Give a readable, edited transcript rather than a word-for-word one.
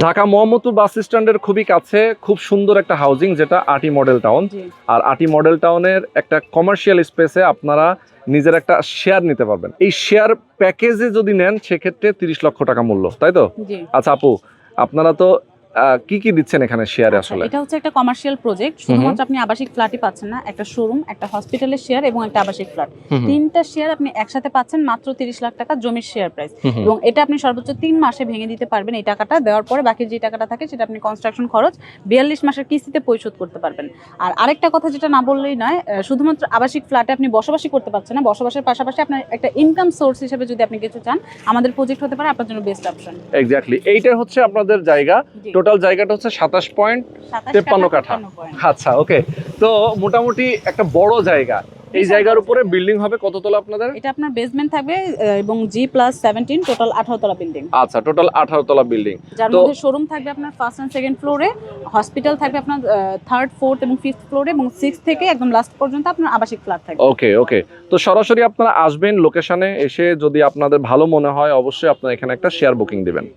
ঢাকা মোহাম্মদপুর বাস স্ট্যান্ডের খুবই কাছে খুব সুন্দর একটা হাউজিং, যেটা আটি মডেল টাউন। আর আটি মডেল টাউনের একটা কমার্শিয়াল স্পেসে আপনারা নিজের একটা শেয়ার নিতে পারবেন। এই শেয়ার প্যাকেজে যদি নেন সেক্ষেত্রে 30 লক্ষ টাকা মূল্য, তাই তো? আচ্ছা আপু, আপনারা তো কি কি দিচ্ছেন এখানে শেয়ারে? আসলে এটা হচ্ছে একটা কমার্শিয়াল প্রজেক্ট, শুধুমাত্র আপনি আবাসিক ফ্ল্যাটই পাচ্ছেন না, একটা শোরুম, একটা হসপিটালের শেয়ার এবং একটা আবাসিক ফ্ল্যাট, তিনটা শেয়ার আপনি একসাথে পাচ্ছেন মাত্র 30 লাখ টাকা জমির শেয়ার প্রাইস। এবং এটা আপনি সর্বোচ্চ 3 মাসে ভেঙে দিতে পারবেন। এই টাকাটা দেওয়ার পরে বাকি যে টাকাটা থাকে সেটা আপনি কনস্ট্রাকশন খরচ 42 মাসের কিস্তিতে পরিশোধ করতে পারবেন। আর আরেকটা কথা যেটা না বললেই নয়, শুধুমাত্র আবাসিক ফ্ল্যাটে আপনি বসবাসই করতে পারছেন না, বসবাসের পাশাপাশি আপনার একটা ইনকাম সোর্স হিসেবে যদি আপনি কিছু চান, আমাদের প্রজেক্ট হতে পারে আপনার জন্য বেস্ট অপশন। এক্স্যাক্টলি, এইটা হচ্ছে আপনাদের জায়গা। টোটাল জায়গাটা হচ্ছে 27.53 কাঠা। আচ্ছা ওকে, তো মোটামুটি একটা বড় জায়গা। এই জায়গার উপরে বিল্ডিং হবে কততলা আপনাদের? এটা আপনার বেসমেন্ট থাকবে এবং G+17, টোটাল 18 তলা বিল্ডিং। আচ্ছা, টোটাল 18 তলা বিল্ডিং, যার মধ্যে শোরুম থাকবে আপনার ফার্স্ট এন্ড সেকেন্ড ফ্লোরে, হসপিটাল থাকবে আপনার থার্ড, ফোর্থ এবং ফিফথ ফ্লোরে, এবং 6 থেকে একদম লাস্ট পর্যন্ত আপনার আবাসিক ফ্ল্যাট থাকবে। ওকে ওকে, তো সরাসরি আপনারা আসবেন লোকেশনে এসে, যদি আপনাদের ভালো মনে হয় অবশ্যই আপনারা এখানে একটা শেয়ার বুকিং দিবেন।